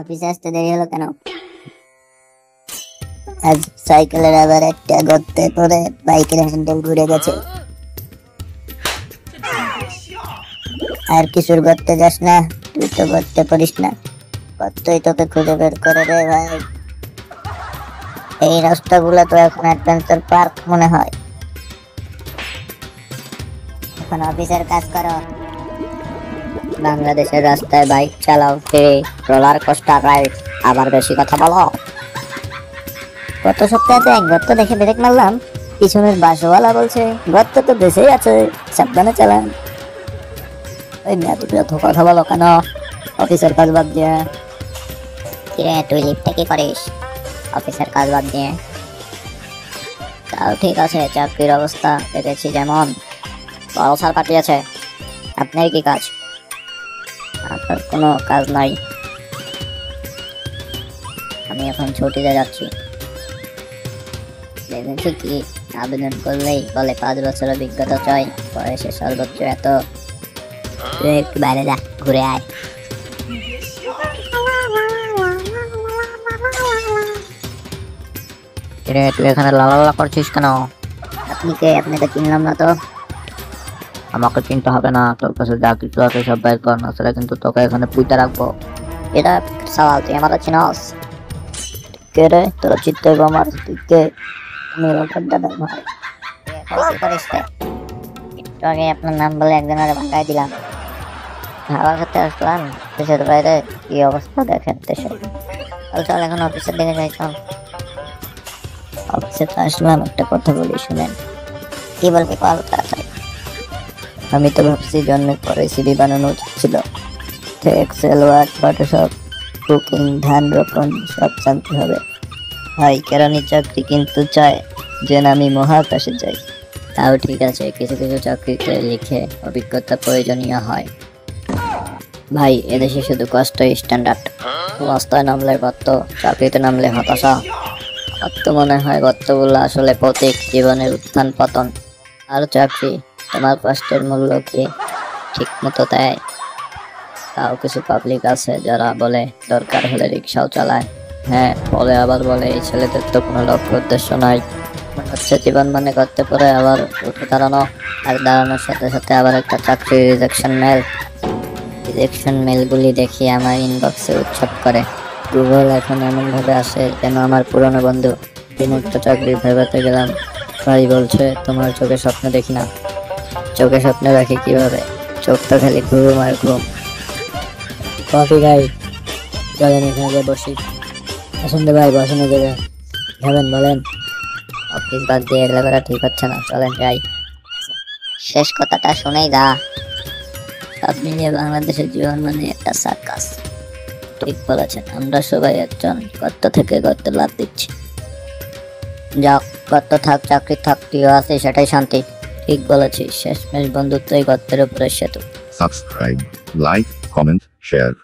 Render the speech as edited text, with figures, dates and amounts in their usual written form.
অফিসে আসতে দেরি হলো কেন? আজ সাইকেলের আবার একটা গর্তে পড়ে বাইকের হ্যান্ডেল ঘুরে গেছে। আর কিছুর গর্তে যাস না, তুই তো গর্তে পড়িস না। গর্তই তোকে খুঁজে বের করে রে ভাই। এই রাস্তাগুলো তো এখন অ্যাডভেঞ্চার পার্ক মনে হয়। এখন অফিসের কাজ করো। বাংলাদেশের রাস্তায় বাইক চালাও, ফিরে রোলার কোস্টার রাইড, আবার বেশি কথা বলো। গত সপ্তাহে এক গর্ত দেখে ব্রেক মারলাম, পিছনের বাসওয়ালা বলছে গর্ত তো দেশেই আছে, সাবধানে চালান। ওই মেয়ে তুমি এত কথা বলো কেন? অফিসের কাজ বাদ দিয়ে। কিরে তুই লিফটে কি করিস? অফিসের কাজ বাদ দিয়ে। তাও ঠিক আছে, চাকরির অবস্থা দেখেছি যেমন, বড় স্যার পাঠিয়েছে। আপনার কি কাজ? আপনার কোনো কাজ নাই, আমি এখন ছুটিতে যাচ্ছি। দেখেছি কি, আবেদন করলেই বলে 5 বছর অভিজ্ঞতা চাই, বয়সে সর্বোচ্চ এত। তুই একটু বাইরে যা, ঘুরে আয়। তুই এখানে লালা করছিস কেন? আপনি কে? আপনাকে চিনলাম না তো। আমাকে চিনতে হবে না, তোর কাছে যা কিছু আছে সব বাইর কর, না সেটা কিন্তু তোকে এখানে পুঁতে রাখবো। এটা সওয়াল, তুই আমার চিনস? কে রে? তোরা চিনতে আমার? তুই কে? আমি রকেট দাদার ভাই। একটু আগে আপনার নাম বলে একজনের ভাঙাই দিলাম। হাওয়া খেতে আসলাম দেশের বাইরে, কি অবস্থা দেখেন দেশে। চল এখন অফিসের দিকে যাই। চল অফিসে তো আসলাম, একটা কথা বলি শুনেন। কি বলবি বল তাড়াতাড়ি। আমি তো ভাবছি জন্মের পরে সিডি বানানো উচিত ছিল। এক্সেল, ওয়ার্ড, ফটোশপ, কুকিং, ধান রোপণ সব জানতে হবে। ভাই কেরানি চাকরি কিন্তু চায় যেন আমি মহাকাশে যাই। তাও ঠিক আছে, কিছু কিছু চাকরিতে লিখে অভিজ্ঞতা প্রয়োজনীয় হয়। ভাই এদেশে শুধু কষ্টই স্ট্যান্ডার্ড। রাস্তায় নামলে গর্ত, চাকরিতে নামলে হতাশা। গর্ত মনে হয় গর্তগুলো আসলে প্রতীক জীবনের উত্থান পতন। আর চাকরি তোমার কষ্টের মূল্য কি ঠিক মতো দেয়? তাও কিছু পাবলিক আছে যারা বলে দরকার হলে রিক্সাও চালায়। হ্যাঁ বলে, আবার বলে এই ছেলেদের তো কোনো লক্ষ্য উদ্দেশ্য নাই। মনে হচ্ছে জীবন মানে করতে পারে আবার উঠে দাঁড়ানো, আর দাঁড়ানোর সাথে সাথে আবার একটা চাকরি রিজেকশন মেলগুলি দেখি আমার ইনবক্সে উৎসব করে। গুগল এখন এমন ভাবে আসে যেন আমার পুরনো বন্ধু। একটা চাকরি ভেবেতে গেলাম, ভাই বলছে তোমার চোখে স্বপ্ন দেখি না। চোখে স্বপ্ন রাখি কিভাবে? চোখ তো খালি ঘুম আর ঘুম। কফি খাই, চলেন এখানে গিয়ে বসি। আসুন ভাই বসেন, দেবে খাবেন বলেন। অফিস বাদ দিয়ে এগুলো করা ঠিক হচ্ছে না, চলেন যাই। শেষ কথাটা শুনেই দা। সব মিলিয়ে বাংলাদেশের জীবন মানে একটা সার্কাস। ঠিক বলেছেন, আমরা সবাই একজন গর্ত থেকে গর্তে লাফ দিচ্ছি। যাক, গর্ত থাক চাকরি থাক, তুইও আছে সেটাই শান্তি। ঠিক বলেছিস, শেষমেশ বন্ধুত্বই গর্তের উপরে সেতু। Subscribe, like, comment, share.